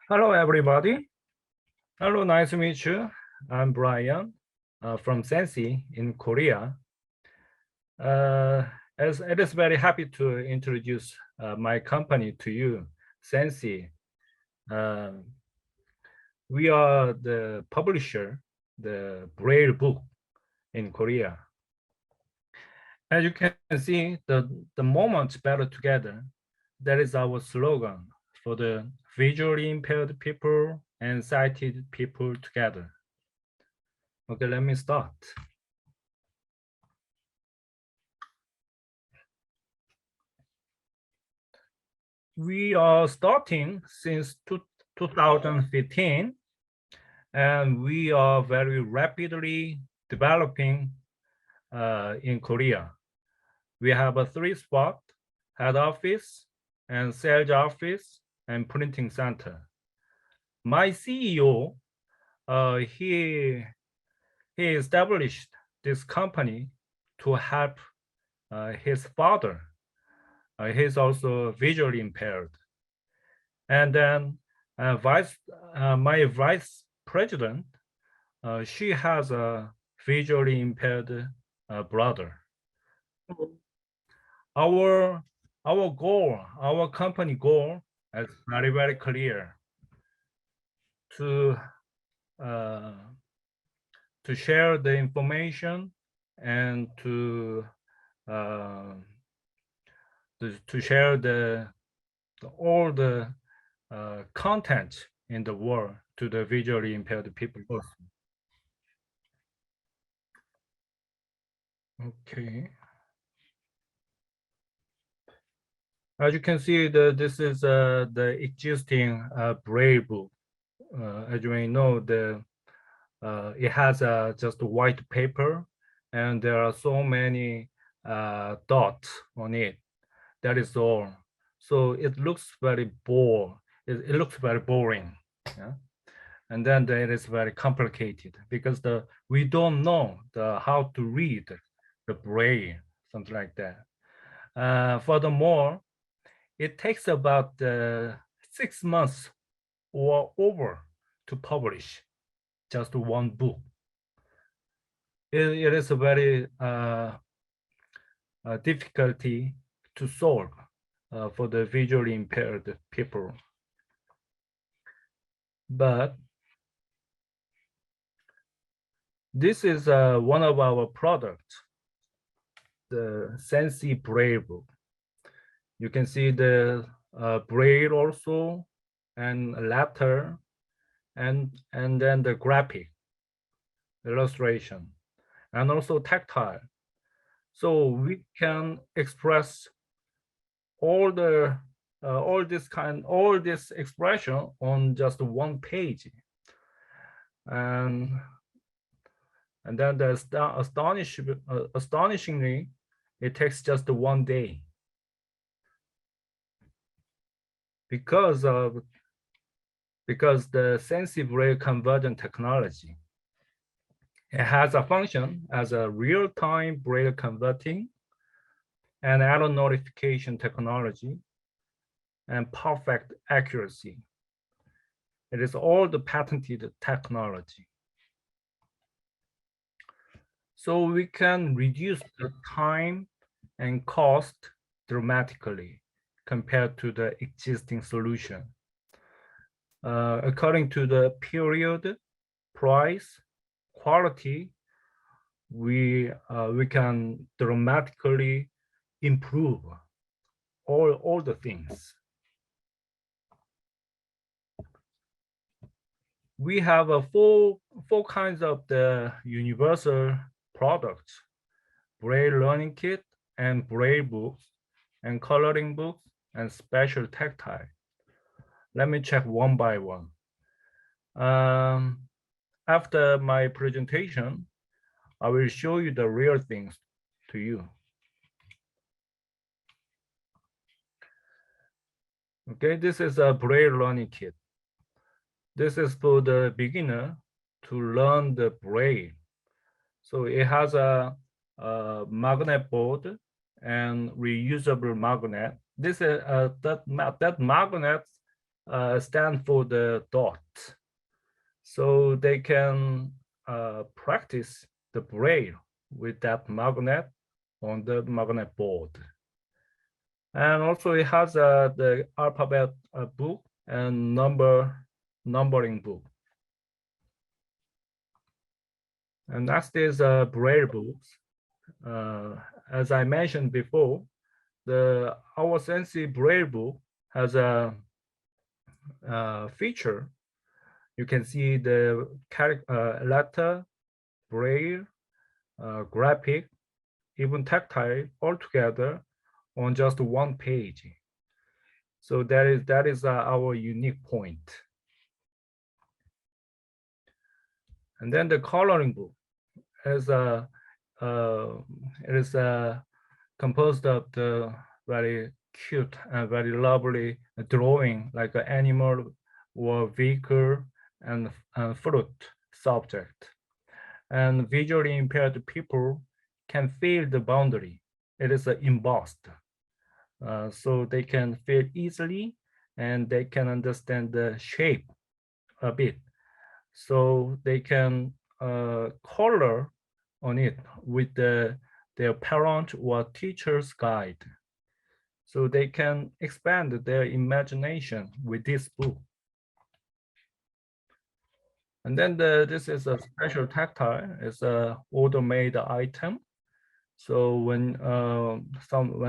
Hello, everybody. Hello, nice to meet you. I'm Bryan from SENSEE in Korea. As it is very happy to introduce my company to you, SENSEE. We are the publisher, the Braille book in Korea. As you can see, the moment better together, that is our slogan for the visually impaired people and sighted people together. Okay, let me start. We are starting since 2015, and we are very rapidly developing in Korea. We have a 3-spot, head office, and sales office, and printing center. My CEO, he established this company to help his father. He's also visually impaired. And then my vice president, she has a visually impaired brother. Our goal, our company goal is very, very clear to share the information and to share all the content in the world to the visually impaired people. Okay. As you can see, this is the existing Braille book. As you may know, it has just white paper, and there are so many dots on it. That is all. So it looks very boring. It looks very boring. Yeah? And then it is very complicated because we don't know how to read the Braille, something like that. Furthermore, it takes about 6 months or over to publish just one book. It is a very difficulty to solve for the visually impaired people. But this is one of our products, the SENSEE Braille book. You can see the Braille also, and letter, and then the graphic illustration, and also tactile. So we can express all this expression on just one page, and then astonishingly, it takes just one day because the SENSEE Braille conversion technology. It has a function as a real-time Braille converting and error notification technology and perfect accuracy. It is all the patented technology. So we can reduce the time and cost dramatically compared to the existing solution. According to the period, price, quality, we can dramatically improve all the things. We have four kinds of the universal products: Braille Learning Kit and Braille books and coloring books and special tactile. Let me check one by one. After my presentation, I will show you the real things to you. Okay, this is a Braille Learning Kit. This is for the beginner to learn the Braille. So it has a magnet board and reusable magnet. This is that magnet stand for the dot. So they can practice the braille with that magnet on the magnet board. And also it has the alphabet book and numbering book. And next is braille books. As I mentioned before, our SENSEE braille book has a feature. You can see the letter, braille, graphic, even tactile all together on just one page. So that is our unique point. And then the coloring book is it is composed of the very cute and very lovely drawing, like an animal or vehicle and fruit subject. And visually impaired people can feel the boundary. It is embossed. So they can feel easily and they can understand the shape a bit. So they can color on it with their parent or teacher's guide. So they can expand their imagination with this book. And then this is a special tactile. It's a order-made item. So when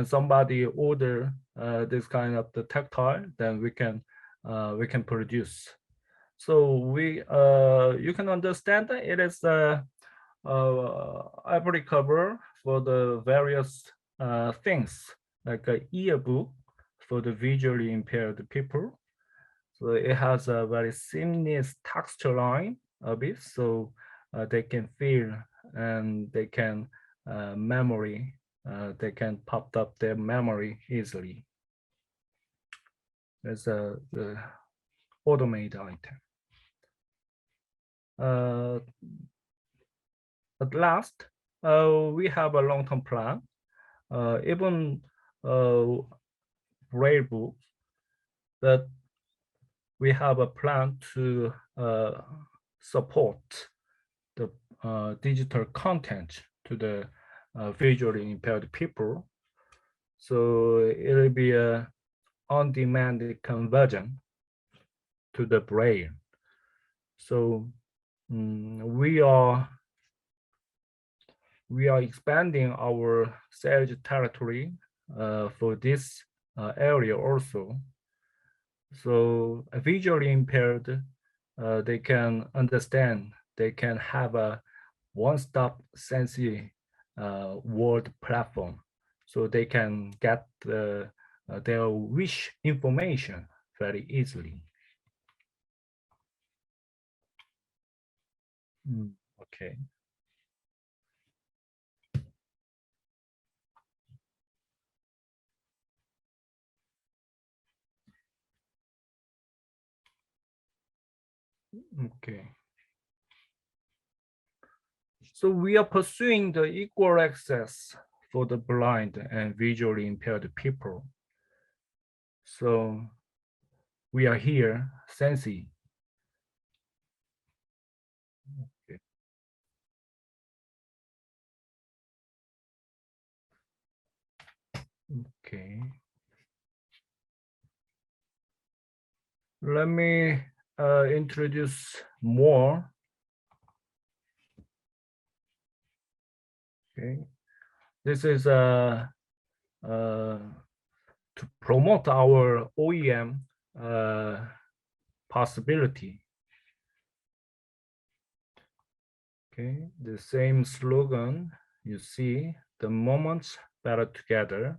somebody order this kind of the tactile, then we can produce. So you can understand that it is ivory cover for the various things, like an earbook for the visually impaired people. So it has a very seamless texture line a bit, so they can feel and they can memory. They can pop up their memory easily. It's the automated item. At last, we have a long-term plan. Even braille book, that we have a plan to support the digital content to the visually impaired people. So it will be a on-demand conversion to the braille. So we are expanding our sales territory for this area also. So visually impaired, they can understand, they can have a one-stop SENSEE word platform. So they can get their wish information very easily. Okay. Okay. So we are pursuing the equal access for the blind and visually impaired people. So we are here, SENSEE. Okay. Okay. Let me introduce more. Okay. This is to promote our OEM possibility. Okay, the same slogan, you see, the moments better together.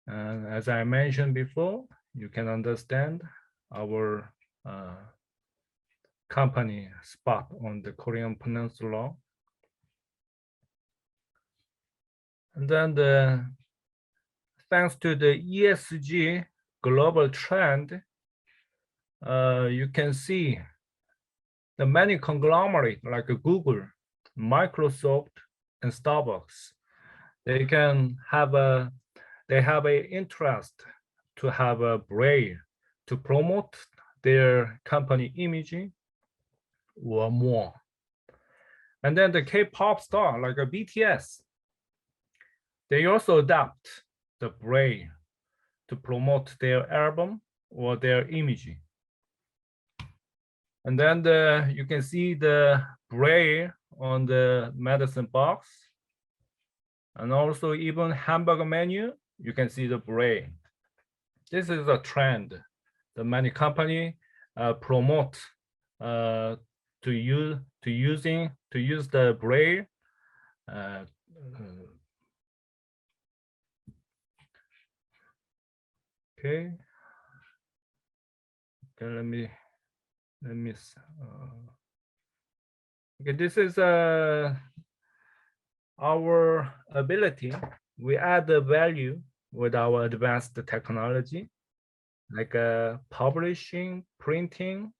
And as I mentioned before, you can understand our company spot on the Korean Peninsula. And then thanks to the ESG global trend, you can see the many conglomerates like Google, Microsoft, and Starbucks. They can have a they have an interest to have a Braille to promote their company image or more. And then the K-pop star like a BTS, they also adapt the Braille to promote their album or their image. And then you can see the Braille on the medicine box. And also even hamburger menu, you can see the Braille. This is a trend. The many company promote to use the Braille. Okay. Okay, let me. Okay, this is our ability. We add the value with our advanced technology, like publishing, printing,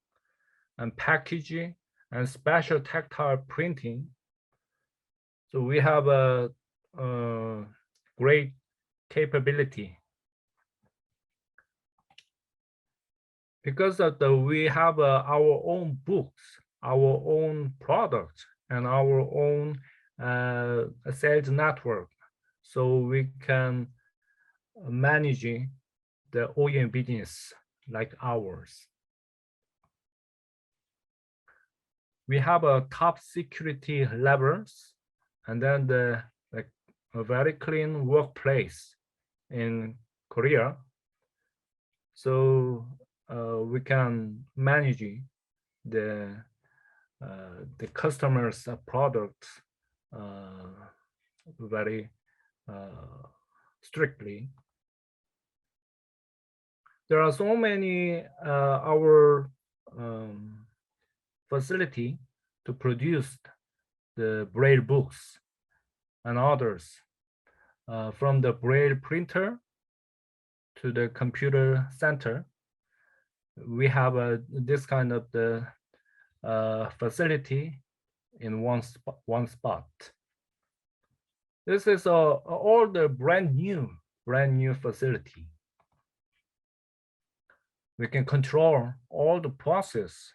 and packaging, and special tactile printing. So we have a great capability. Because of we have our own books, our own products, and our own sales network, so we can manage the OEM business like ours. We have a top security levels, and then a very clean workplace in Korea. So we can manage the customers' products very strictly. There are so many our facility to produce the Braille books and others, from the Braille printer to the computer center. We have this kind of the facility in one spot. This is all the brand new facility. We can control all the process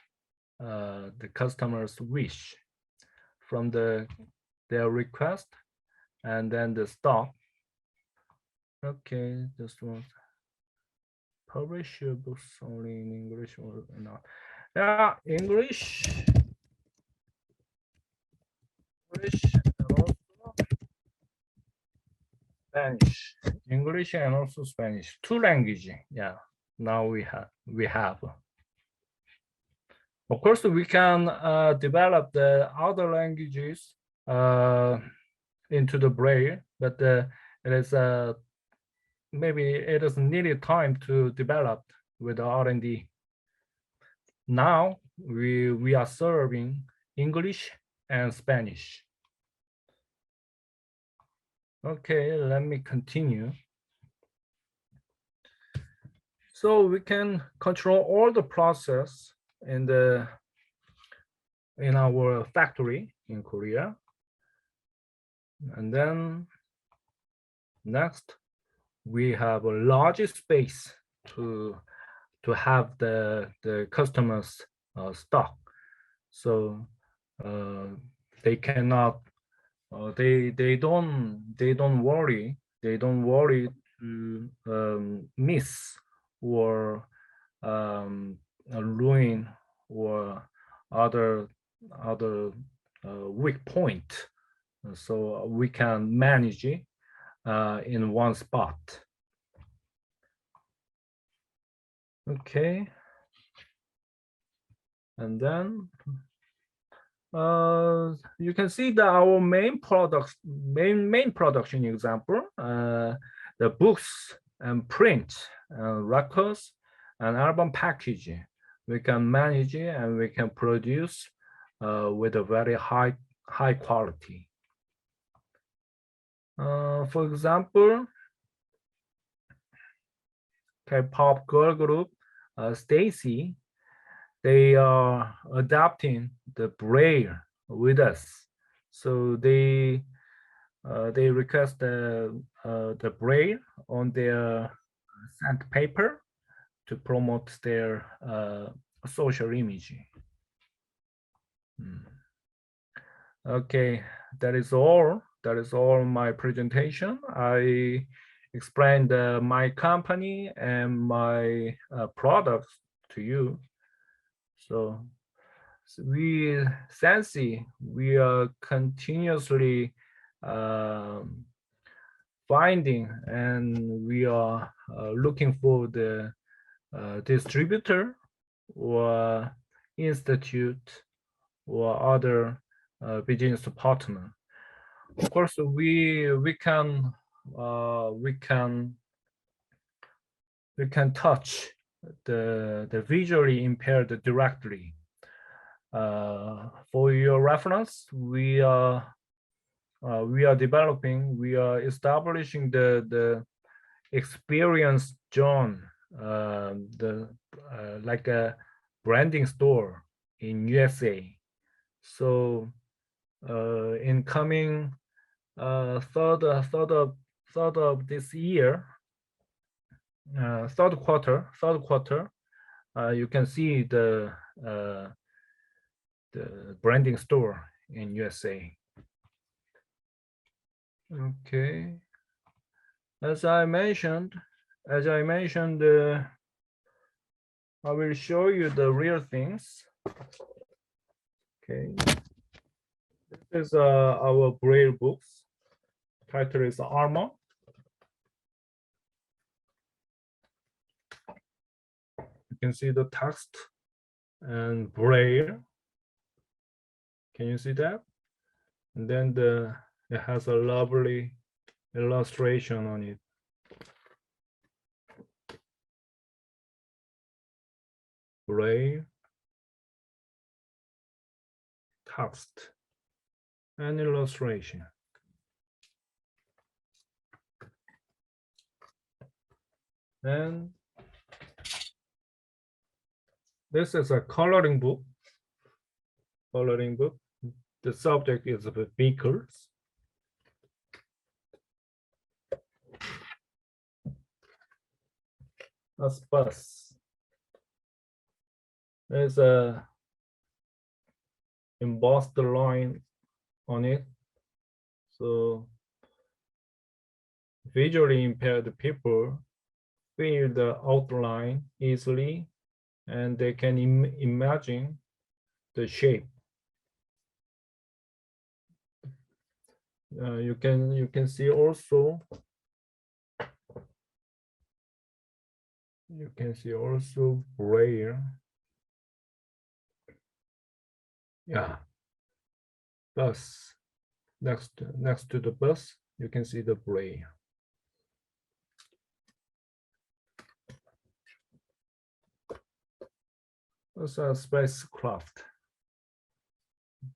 the customers wish, from their request and then the stock. Okay, just one. Publish your books only in English or not? Yeah, English, and also Spanish. English and also Spanish. 2 languages. Yeah. Now we have. Of course, we can develop the other languages into the Braille, but it is maybe it is needed time to develop with the R&D. Now we are serving English and Spanish. Okay, let me continue. So we can control all the process in our factory in Korea. And then next, we have a large space to have the customers stock. So they cannot they don't worry to miss or ruin or other weak point. So we can manage it in one spot. Okay. And then you can see that our main production example, the books and print, records, and album packaging. We can manage it and we can produce with a very high quality. For example, K-pop girl group SENSEE, they are adapting the Braille with us. So they they request the Braille on their sandpaper to promote their social image. Okay, that is all. That is all my presentation. I explained my company and my products to you. So we, SENSEE, we are continuously finding, and we are looking for the distributor or institute or other business partner. Of course, we can touch the visually impaired directly. For your reference, we are developing, we are establishing the experience zone, like a branding store in USA. So in coming third of this year, third quarter, you can see the branding store in USA. Okay. As I mentioned, I will show you the real things. Okay. This is our Braille books. Title is Armor. You can see the text and Braille. Can you see that? And then it has a lovely illustration on it. Braille, text, and illustration. And this is a coloring book. The subject is vehicles. That's bus. There's a embossed line on it. So visually impaired people feel the outline easily, and they can imagine the shape. You can see also. You can see also Braille. Yeah, bus. Next to the bus, you can see the Braille. It's a spacecraft,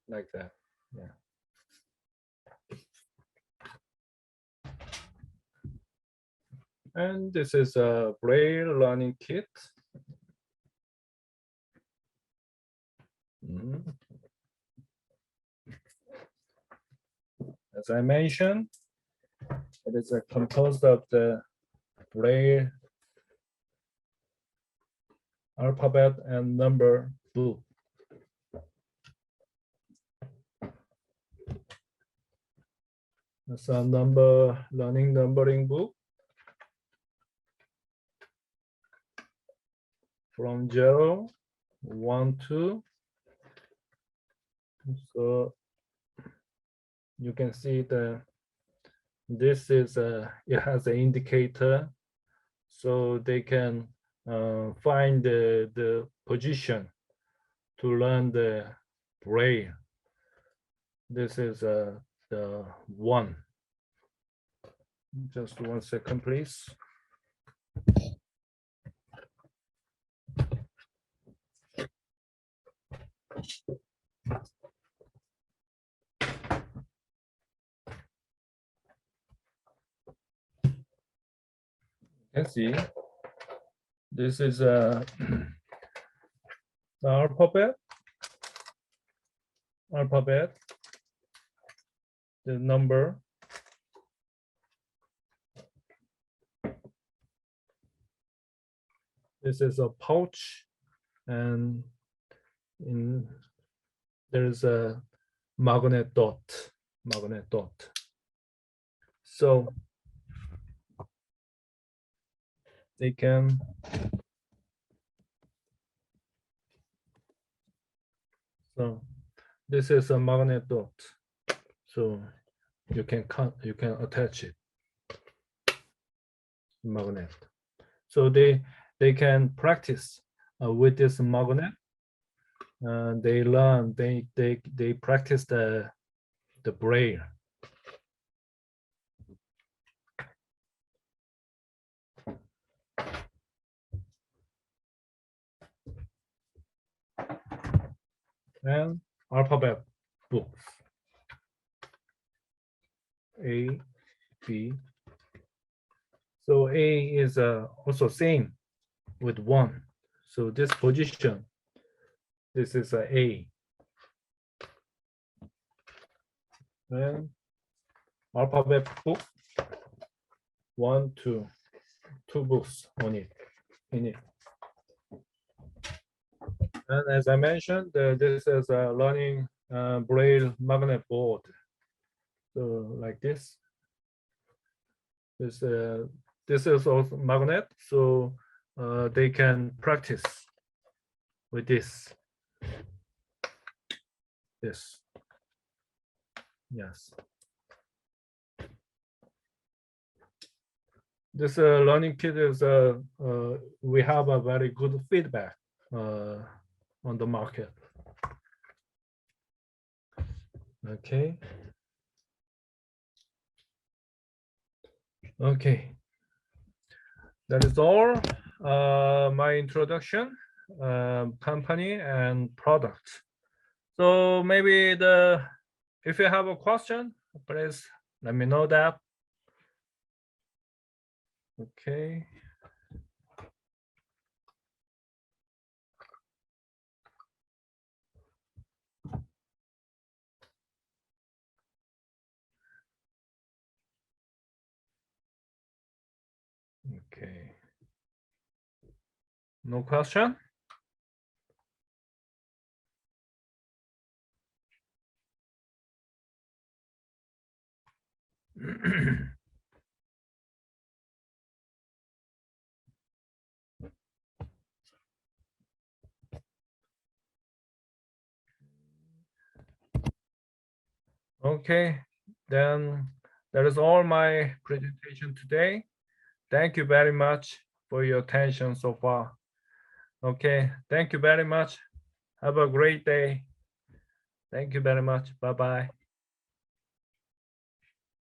like that. Yeah. And this is a Braille Learning Kit. As I mentioned, it is composed of the Braille alphabet and number book. It's a learning numbering book from 0, 1, 2. So you can see this is it has an indicator, so they can find the position to learn the Braille. This is the 1. Just 1 second, please. You can see this is the alphabet, the number, This is a pouch, and there's a magnet dot. So they can this is a magnet dot. So you can attach it. Magnet. So they can practice with this magnet. They learn. They practice the braille. And alphabet books. A, B. So A is also same with 1. So this position, this is A. And alphabet book, 1, 2 books on it, in it. And as I mentioned, this is a learning Braille magnet board. So like this. This is also magnet, so they can practice with this. Yes. This learning kit is we have a very good feedback on the market. Okay. That is all. My introduction, company and product. So maybe if you have a question, please let me know that. Okay. Okay. No question? Okay, then that is all my presentation today. Thank you very much for your attention so far. Okay, thank you very much. Have a great day. Thank you very much. Bye-bye.